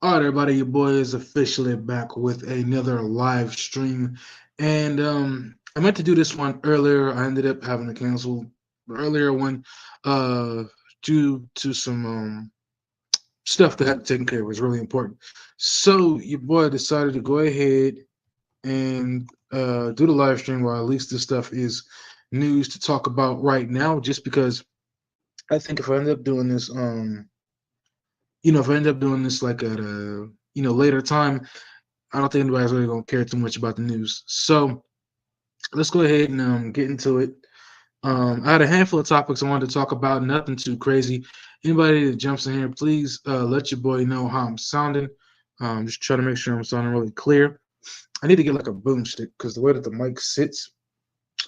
All right, everybody, your boy is officially back with another live stream. And I meant to do this one earlier. I ended up having to cancel the earlier one uh, due to some stuff that had to take care of. It was really important. So your boy decided to go ahead and do the live stream while at least this stuff is news to talk about right now, just because I think if I end up doing this, if I end up doing this like at a later time, I don't think anybody's really gonna care too much about the news. So let's go ahead and get into it. I had a handful of topics I wanted to talk about, nothing too crazy. Anybody that jumps in here, please let your boy know how I'm sounding. Just try to make sure I'm sounding really clear. I need to get like a boomstick because the way that the mic sits,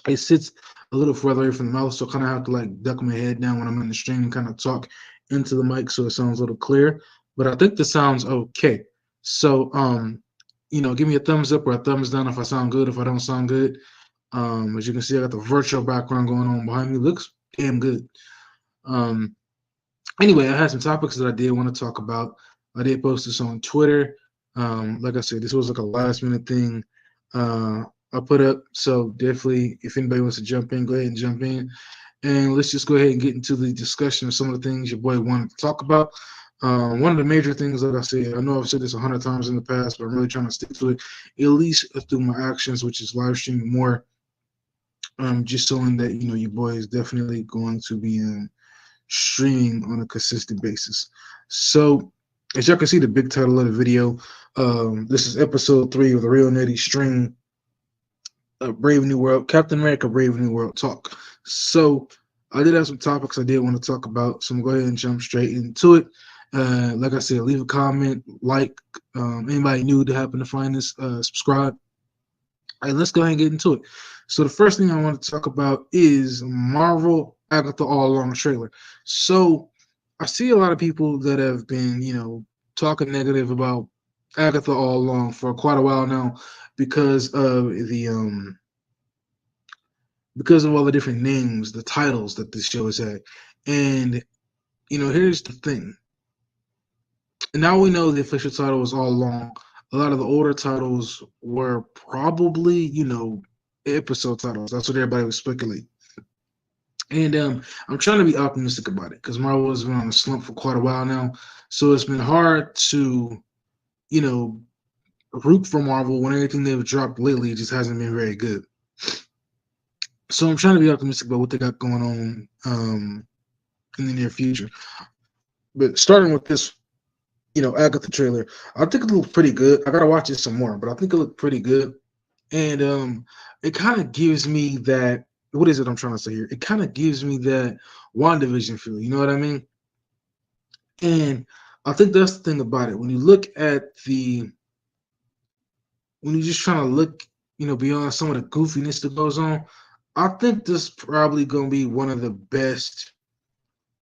it sits a little further away from the mouth, so I kind of have to like duck my head down when I'm in the stream and kind of talk into the mic so it sounds a little clear. But I think this sounds okay. So give me a thumbs up or a thumbs down if I sound good. If I don't sound good, as you can see, I got the virtual background going on behind me. Looks damn good. Um, anyway, I had some topics that I did want to talk about. I did post this on Twitter. Like I said, this was like a last minute thing I put up. So definitely, if anybody wants to jump in, go ahead and jump in. And let's just go ahead and get into the discussion of some of the things your boy wanted to talk about. One of the major things, like I said, I know I've said this 100 times in the past, but I'm really trying to stick to it, at least through my actions, which is live streaming more. Just showing that your boy is definitely going to be streaming on a consistent basis. So, as y'all can see, the big title of the video, this is episode 3 of the Real Netty Stream, Brave New World, Captain America, Brave New World talk. So, I did have some topics I did want to talk about, so I'm gonna go ahead and jump straight into it. Like I said, leave a comment, like, anybody new to happen to find this, subscribe. All right, let's go ahead and get into it. So the first thing I want to talk about is Marvel Agatha All Along trailer. So I see a lot of people that have been, talking negative about Agatha All Along for quite a while now because of all the different names, the titles that this show has had. And here's the thing. Now we know the official title was All Along. A lot of the older titles were probably, episode titles. That's what everybody was speculating. And I'm trying to be optimistic about it because Marvel has been on a slump for quite a while now. So it's been hard to, you know, root for Marvel when anything they've dropped lately just hasn't been very good. So I'm trying to be optimistic about what they got going on in the near future. But starting with this, Agatha trailer, I think it looked pretty good. I gotta watch it some more, but I think it looked pretty good. And it kind of gives me that, what is it I'm trying to say here? It kind of gives me that WandaVision feel, you know what I mean? And I think that's the thing about it. When you're just trying to look, beyond some of the goofiness that goes on, I think this probably gonna be one of the best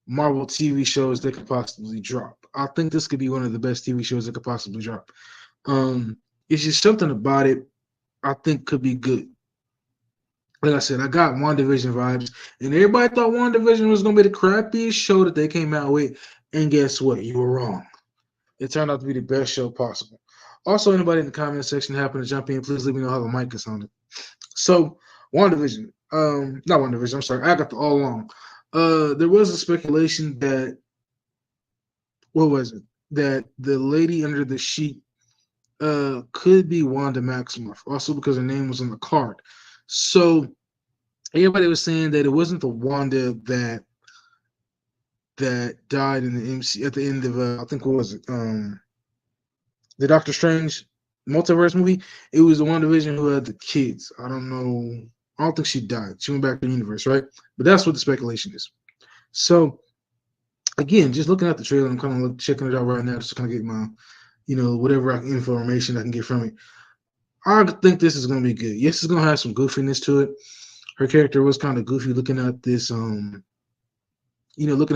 Marvel TV shows they could possibly drop. I think this could be one of the best TV shows they could possibly drop. Um, it's just something about it I think could be good. Like I said, I got WandaVision vibes, and everybody thought WandaVision was gonna be the crappiest show that they came out with. And guess what? You were wrong. It turned out to be the best show possible. Also, anybody in the comment section happen to jump in, please let me know how the mic is sounding. So, WandaVision, not WandaVision, I'm sorry, I got the all along. There was a speculation that what was it? That the lady under the sheet could be Wanda Maximoff, also because her name was on the card. So everybody was saying that it wasn't the Wanda that died in the MC at the end of I think what was it the Doctor Strange multiverse movie. It was the One Division who had the kids. I don't know. I don't think she died. She went back to the universe, right? But that's what the speculation is. So again, just looking at the trailer, I'm kind of checking it out right now, just to kind of get my, whatever information I can get from it. I think this is gonna be good. Yes, it's gonna have some goofiness to it. Her character was kind of goofy looking at this looking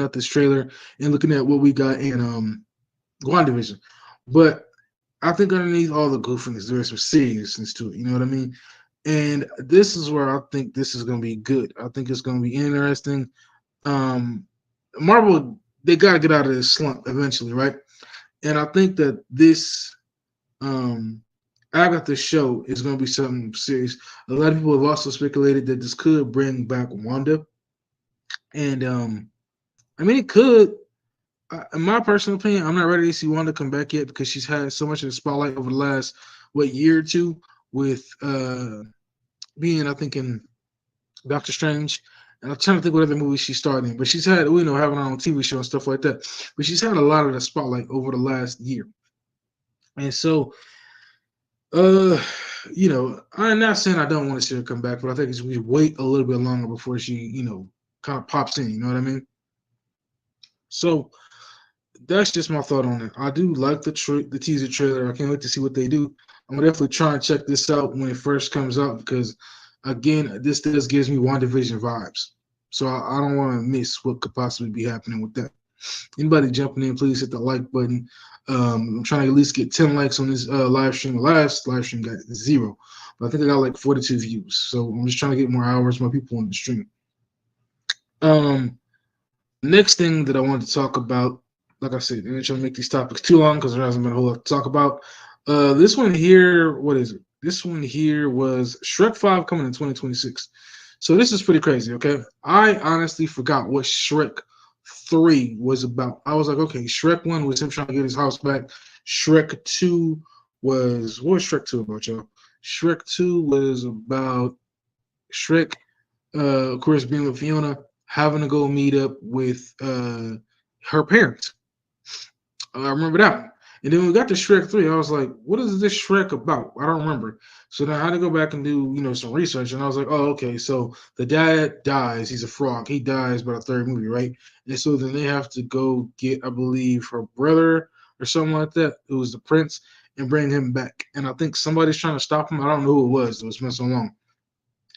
at this trailer and looking at what we got in WandaVision. But I think underneath all the goofiness, there's some seriousness to it. You know what I mean? And this is where I think this is going to be good. I think it's going to be interesting. Um, Marvel, they got to get out of this slump eventually, right? And I think that this um, Agatha show is going to be something serious. A lot of people have also speculated that this could bring back Wanda, and I mean, it could. In my personal opinion, I'm not ready to see Wanda come back yet because she's had so much of the spotlight over the last year or two with being, I think, in Doctor Strange. And I'm trying to think what other movies she's starred in, but she's had, having her own TV show and stuff like that. But she's had a lot of the spotlight over the last year, and so I'm not saying I don't want to see her come back, but I think we wait a little bit longer before she, kind of pops in. You know what I mean? So that's just my thought on it. I do like the teaser trailer. I can't wait to see what they do. I'm gonna definitely try and check this out when it first comes out because, again, this does gives me WandaVision vibes. So I don't want to miss what could possibly be happening with that. Anybody jumping in, please hit the like button. I'm trying to at least get 10 likes on this live stream. The last live stream got 0, but I think I got like 42 views. So I'm just trying to get more hours, more people on the stream. Um, Next thing that I wanted to talk about, like I said, I'm not trying to make these topics too long because there hasn't been a whole lot to talk about. This one here, what is it? This one here was Shrek 5 coming in 2026. So this is pretty crazy, okay? I honestly forgot what Shrek 3 was about. I was like, okay, Shrek 1 was him trying to get his house back. Shrek 2 what was Shrek 2 about, y'all? Shrek 2 was about Shrek, of course, being with Fiona, having to go meet up with her parents. I remember that one. And then when we got to Shrek 3, I was like, what is this Shrek about? I don't remember. So then I had to go back and do, some research. And I was like, oh, okay. So the dad dies. He's a frog. He dies by the third movie, right? And so then they have to go get, I believe, her brother or something like that, who was the prince, and bring him back. And I think somebody's trying to stop him. I don't know who it was. It was been so long.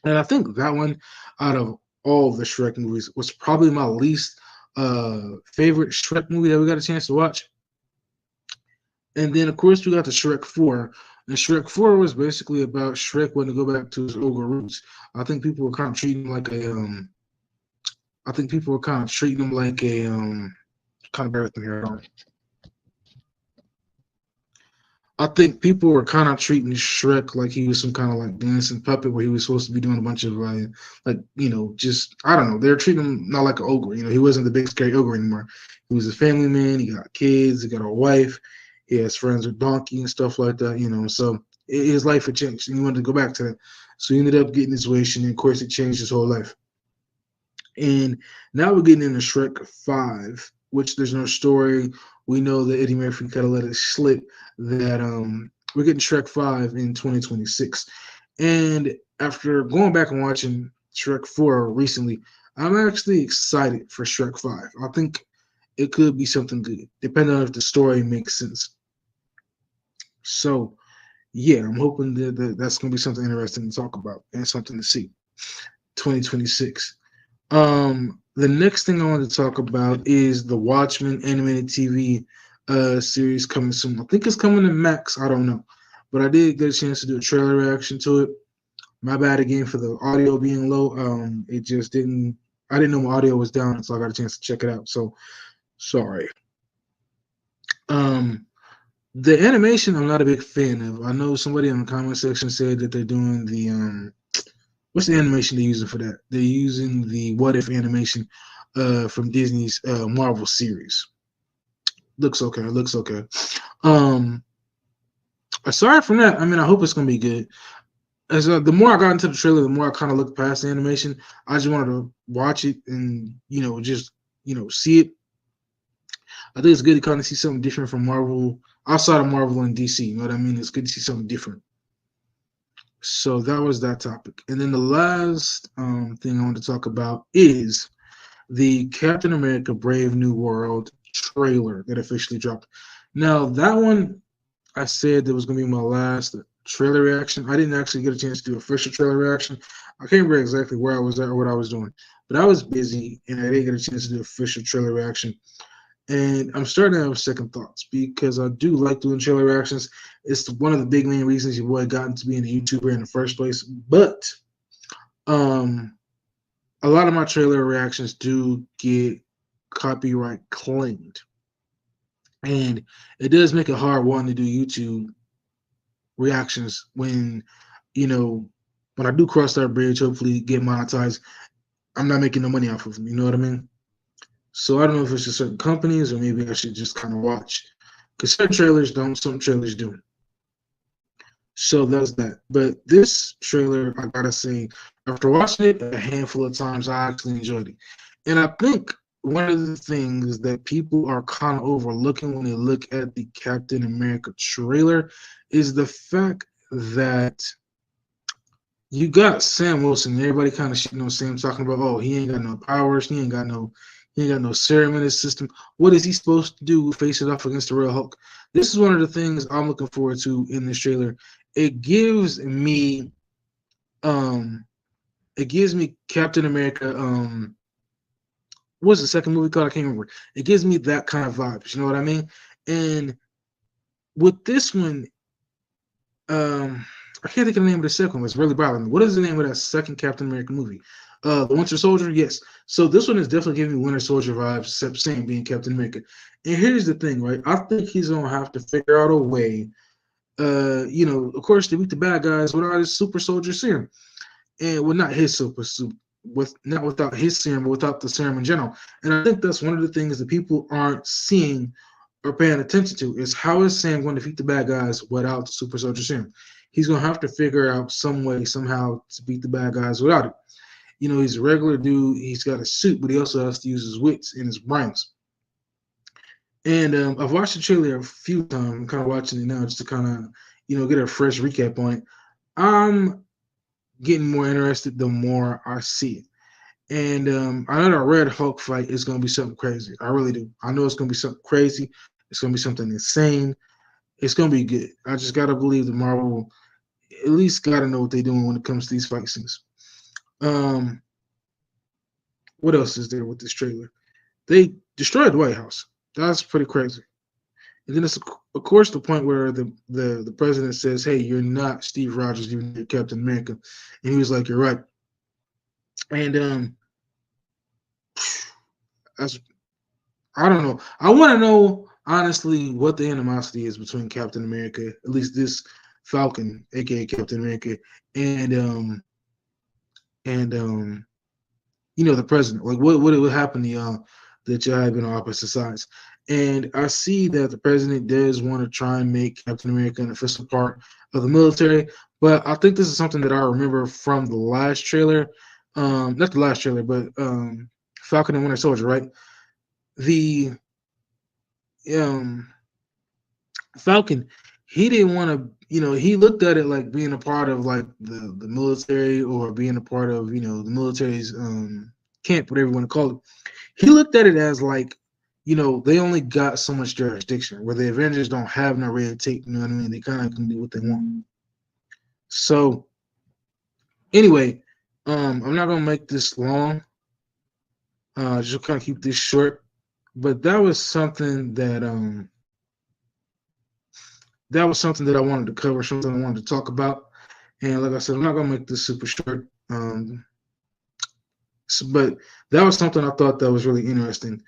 And I think that one, out of all the Shrek movies, was probably my least favorite Shrek movie that we got a chance to watch. And then, of course, we got the Shrek 4. And Shrek 4 was basically about Shrek wanting to go back to his ogre roots. I think people were kind of treating him like a, I think people were kind of treating him like a, kind of bear with me here. I think people were kind of treating Shrek like he was some kind of like dancing puppet where he was supposed to be doing a bunch of like just I don't know. They're treating him not like an ogre. He wasn't the big scary ogre anymore. He was a family man. He got kids. He got a wife. He has friends with Donkey and stuff like that. So his life had changed, and he wanted to go back to that. So he ended up getting his wish, and of course, it changed his whole life. And now we're getting into Shrek 5, which there's no story. We know that Eddie Murphy kind of let it slip that we're getting Shrek 5 in 2026. And after going back and watching Shrek 4 recently, I'm actually excited for Shrek 5. I think it could be something good, depending on if the story makes sense. So, yeah, I'm hoping that that's going to be something interesting to talk about and something to see. 2026. The next thing I want to talk about is the Watchmen animated TV series coming soon. I think it's coming to Max. I don't know, but I did get a chance to do a trailer reaction to it. My bad again for the audio being low. It just didn't. I didn't know my audio was down, so I got a chance to check it out. So sorry. Um, the animation I'm not a big fan of. I know somebody in the comment section said that they're doing the what's the animation they're using for that? They're using the What If animation from Disney's Marvel series. Looks okay. Looks okay. Um, Aside from that, I mean, I hope it's gonna be good. As the more I got into the trailer, the more I kind of looked past the animation. I just wanted to watch it and just see it. I think it's good to kind of see something different from Marvel, outside of Marvel and DC. You know what I mean? It's good to see something different. So that was that topic. And then the last thing I want to talk about is the Captain America Brave New World trailer that officially dropped. Now, that one, I said that was going to be my last trailer reaction. I didn't actually get a chance to do official trailer reaction. I can't remember exactly where I was at or what I was doing, but I was busy and I didn't get a chance to do official trailer reaction. And I'm starting to have second thoughts because I do like doing trailer reactions. It's one of the big main reasons your boy got into being a YouTuber in the first place. But um, a lot of my trailer reactions do get copyright claimed. and it does make it hard one to do YouTube reactions when you know when I do cross that bridge, hopefully get monetized. I'm not making no money off of them. You know what I mean? So I don't know if it's just certain companies or maybe I should just kind of watch because certain trailers don't, some trailers do. So that's that. But this trailer, I gotta say, after watching it a handful of times, I actually enjoyed it. And I think one of the things that people are kind of overlooking when they look at the Captain America trailer is the fact that you got Sam Wilson. Everybody kind of shitting on Sam, talking about, oh, he ain't got no powers, he ain't got no serum in his system. What is he supposed to do? Face it off against the real Hulk? This is one of the things I'm looking forward to in this trailer. It gives me, um, it gives me Captain America. What's the second movie called? I can't remember. It gives me that kind of vibes. You know what I mean? And with this one, I can't think of the name of the second one. It's really bothering me. What is the name of that second Captain America movie? The Winter Soldier. Yes. So this one is definitely giving me Winter Soldier vibes, except same being Captain America. And here's the thing, right? I think he's gonna have to figure out a way. Of course, to beat the bad guys without his super soldier serum, and well, not his super suit, with not without his serum, but without the serum in general. And I think that's one of the things that people aren't seeing or paying attention to is how is Sam going to defeat the bad guys without the super soldier serum? He's gonna have to figure out some way, somehow, to beat the bad guys without it. He's a regular dude. He's got a suit, but he also has to use his wits and his brains. And I've watched the trailer a few times. I'm kind of watching it now just to kind of, get a fresh recap on it. I'm getting more interested the more I see it. And I know that Red Hulk fight is going to be something crazy. I really do. I know it's going to be something crazy. It's going to be something insane. It's going to be good. I just got to believe that Marvel at least got to know what they're doing when it comes to these fight scenes. Um, what else is there with this trailer? They destroyed the White House. That's pretty crazy. And then it's of course the point where the president says, "Hey, you're not Steve Rogers, you're Captain America," and he was like, "You're right." And that's I don't know. I want to know honestly what the animosity is between Captain America, at least this Falcon, aka Captain America, and and the president. Like what would happen to y'all that y'all have been on opposite sides? And I see that the president does want to try and make Captain America an official part of the military, but I think this is something that I remember from the last trailer. Not the last trailer, but Falcon and Winter Soldier, right? The um Falcon, he didn't want to, he looked at it like being a part of like the military or being a part of, the military's camp, whatever you want to call it. He looked at it as like, they only got so much jurisdiction where the Avengers don't have no red tape, you know what I mean? They kind of can do what they want. So anyway, I'm not gonna make this long. Just kind of keep this short. But that was something that I wanted to cover, something I wanted to talk about. And like I said, I'm not gonna make this super short. But that was something I thought that was really interesting.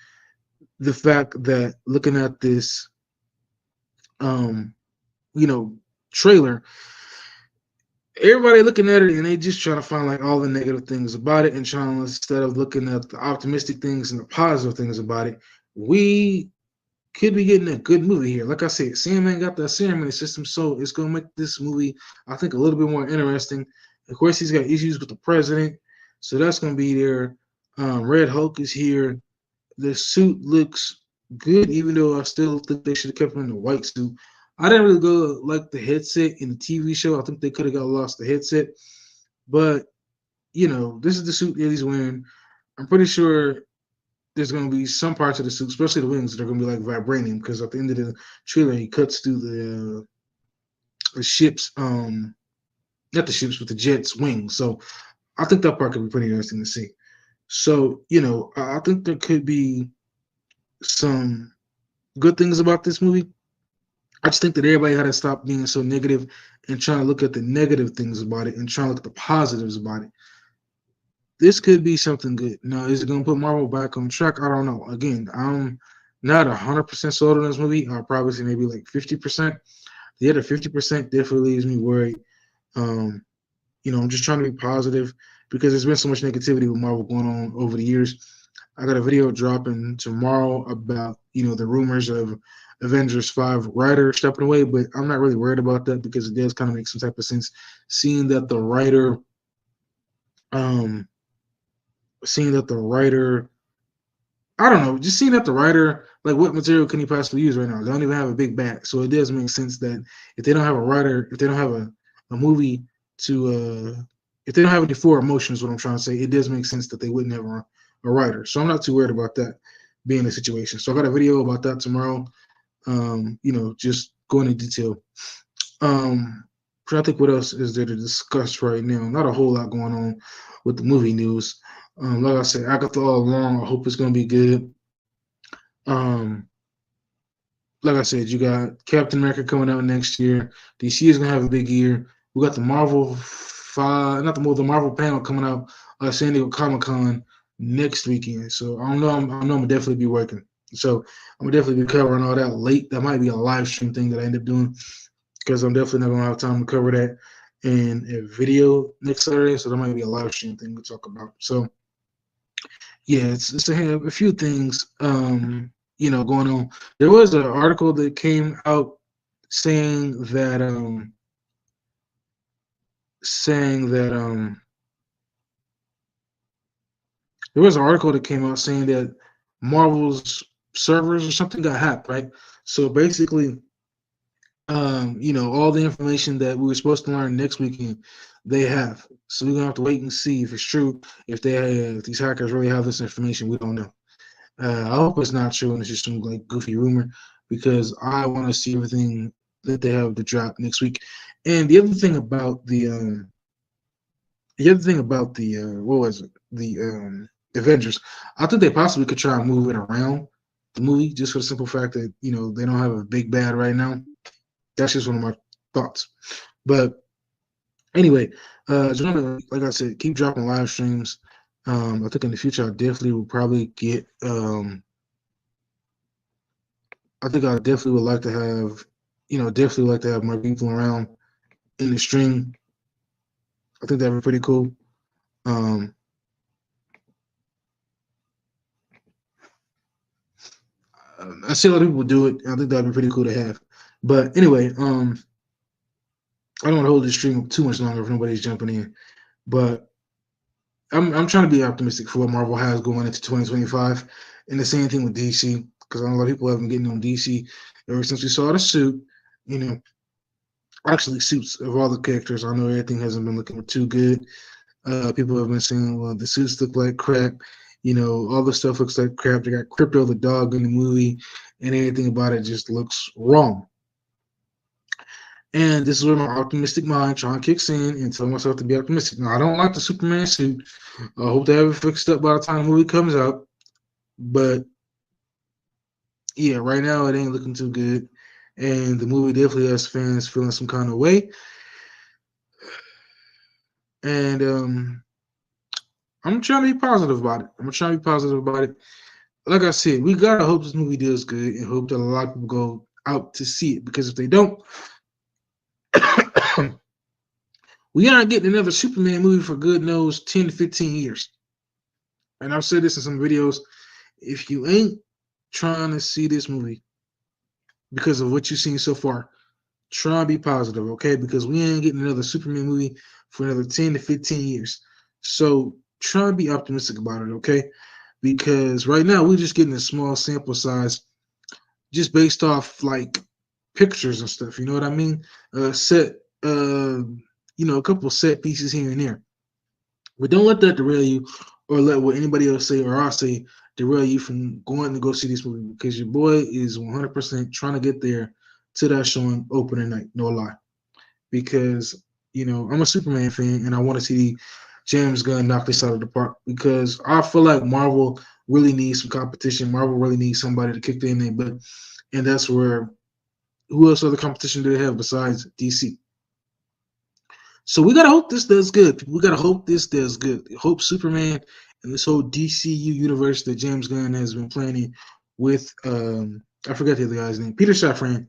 The fact that looking at this, um, trailer, everybody looking at it and they just trying to find like all the negative things about it and trying to, instead of looking at the optimistic things and the positive things about it, we could be getting a good movie here. Like I said, Sam ain't got that serum in the system, so it's gonna make this movie, I think, a little bit more interesting. Of course, he's got issues with the president, so that's gonna be there. Red Hulk is here. The suit looks good, even though I still think they should have kept him in the white suit. I didn't really go like the headset in the TV show. I think they could have got lost the headset, but this is the suit that he's wearing. I'm pretty sure there's going to be some parts of the suit, especially the wings, that are going to be like vibranium. Because at the end of the trailer, he cuts through the ship's not the ships, but the jet's wings. So I think that part could be pretty interesting to see. So I think there could be some good things about this movie. I just think that everybody had to stop being so negative and trying to look at the negative things about it and trying to look at the positives about it. This could be something good. Now, is it going to put Marvel back on track? I don't know. Again, I'm not 100% sold on this movie. I'll probably say maybe like 50%. The other 50% definitely leaves me worried. Um, I'm just trying to be positive because there's been so much negativity with Marvel going on over the years. I got a video dropping tomorrow about the rumors of Avengers 5 writer stepping away, but I'm not really worried about that because it does kind of make some type of sense, seeing that the writer, um, seeing that the writer, I don't know, just seeing that the writer, like what material can he possibly use right now? They don't even have a big back, so it does make sense that if they don't have a writer, if they don't have a movie to, if they don't have any four emotions, what I'm trying to say, it does make sense that they wouldn't have a writer. So I'm not too worried about that being the situation. So I got a video about that tomorrow. Just going into detail. I think what else is there to discuss right now? Not a whole lot going on with the movie news. Like I said, Agatha all along. I hope it's gonna be good. Um, like I said, you got Captain America coming out next year. DC is gonna have a big year. We got the Marvel five, not the Marvel panel coming out San Diego Comic Con next weekend. So I know I'm gonna definitely be working. So I'm gonna definitely be covering all that late. That might be a live stream thing that I end up doing because I'm definitely not gonna have time to cover that in a video next Saturday. So that might be a live stream thing to talk about. So yeah, it's a few things going on. There was an article that came out saying that saying that there was an article that came out saying that Marvel's servers or something got hacked, right? So basically, all the information that we were supposed to learn next weekend, they have. So we're gonna have to wait and see if it's true. If these hackers really have this information, we don't know. I hope it's not true and it's just some like goofy rumor because I want to see everything that they have to drop next week. And the other thing about the what was it? The Avengers, I think they possibly could try and move it around the movie just for the simple fact that they don't have a big bad right now. That's just one of my thoughts. But anyway, just want to, like I said, keep dropping live streams. I think in the future I definitely will probably get I think I definitely would like to have, definitely like to have more people around in the stream. I think that'd be pretty cool. Um, I see a lot of people do it. I think that'd be pretty cool to have. But anyway, I don't want to hold this stream too much longer if nobody's jumping in. But I'm trying to be optimistic for what Marvel has going into 2025, and the same thing with DC because I know a lot of people have been getting on DC ever since we saw the suit. You know, actually suits of all the characters. I know everything hasn't been looking too good. People have been saying, well, the suits look like crap. All the stuff looks like crap. They got Crypto the dog in the movie, and everything about it just looks wrong. And this is where my optimistic mind trying to kicks in and tell myself to be optimistic. Now, I don't like the Superman suit. I hope they have it fixed up by the time the movie comes out. But yeah, right now it ain't looking too good. And the movie definitely has fans feeling some kind of way. And I'm trying to be positive about it. Like I said, we gotta hope this movie does good and hope that a lot of people go out to see it because if they don't, we aren't getting another Superman movie for good knows 10 to 15 years. And I've said this in some videos. If you ain't trying to see this movie because of what you've seen so far, try and be positive, okay? Because we ain't getting another Superman movie for another 10 to 15 years. So try and be optimistic about it, okay? Because right now we're just getting a small sample size just based off like pictures and stuff, you know what I mean? A couple set pieces here and there. But don't let that derail you or let what anybody else say or I say derail you from going to go see this movie because your boy is 100% trying to get there to that showing opening night, no lie. Because, I'm a Superman fan and I want to see James Gunn knock this out of the park because I feel like Marvel really needs some competition. Marvel really needs somebody to kick in there, and that's where who else other competition do they have besides DC? So we gotta hope this does good. We gotta hope this does good. Hope Superman and this whole DCU universe that James Gunn has been planning with I forget the other guy's name. Peter Safran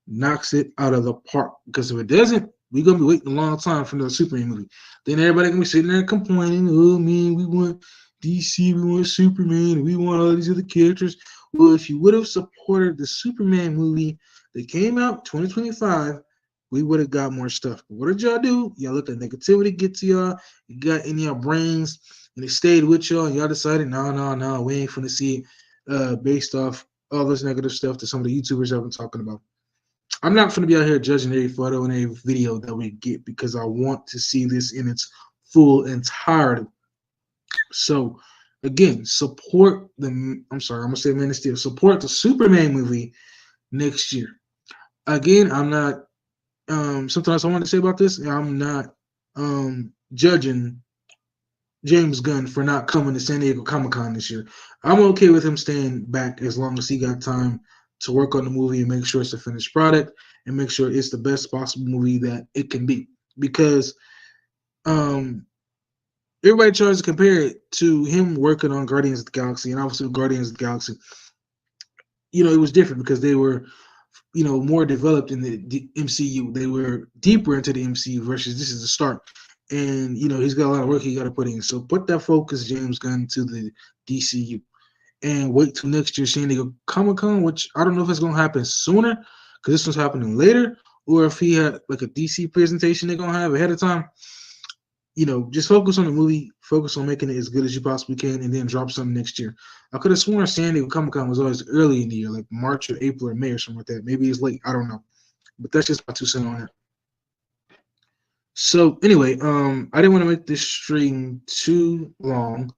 knocks it out of the park. Because if it doesn't, we're gonna be waiting a long time for another Superman movie. Then everybody gonna be sitting there complaining, oh man, we want DC, we want Superman, we want all these other characters. Well, if you would have supported the Superman movie that came out 2025, we would have got more stuff. But what did y'all do? Y'all let the negativity get to y'all. You got in your brains, and it stayed with y'all. And y'all decided, no, we ain't finna see it based off all this negative stuff that some of the YouTubers have been talking about. I'm not going to be out here judging every photo and every video that we get because I want to see this in its full entirety. So, again, support the. I'm sorry, I'm gonna say Man of Steel. Support the Superman movie next year. Again, I'm not. Sometimes I want to say about this. I'm not judging James Gunn for not coming to San Diego Comic-Con this year. I'm okay with him staying back as long as he got time to work on the movie and make sure it's a finished product and make sure it's the best possible movie that it can be. Because everybody tries to compare it to him working on Guardians of the Galaxy, and obviously Guardians of the Galaxy, it was different because they were, more developed in the MCU. They were deeper into the MCU versus this is the start. And he's got a lot of work he got to put in. So put that focus, James Gunn, to the DCU, and wait till next year San Diego Comic Con, which I don't know if it's gonna happen sooner because this one's happening later, or if he had like a DC presentation they're gonna have ahead of time. Just focus on the movie, focus on making it as good as you possibly can, and then drop something next year. I could have sworn San Diego Comic Con was always early in the year, like March or April or May or something like that. Maybe it's late, I don't know, but that's just my 2 cents on it. So anyway, I didn't want to make this stream too long.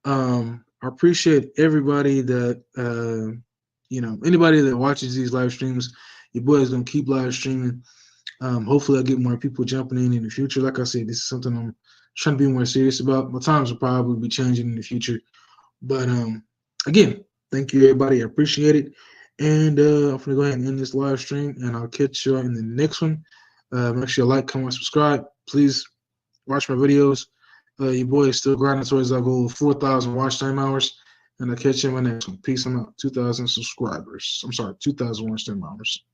I appreciate everybody that anybody that watches these live streams. Your boy is gonna keep live streaming. Hopefully, I get more people jumping in the future. Like I said, this is something I'm trying to be more serious about. My times will probably be changing in the future, but again, thank you everybody. I appreciate it, and I'm gonna go ahead and end this live stream, and I'll catch you in the next one. Make sure you like, comment, subscribe. Please watch my videos. Your boy is still grinding towards our goal of 4,000 watch time hours. And I'll catch you in my next one. Peace. I'm out. 2,000 subscribers. I'm sorry, 2,000 watch time hours.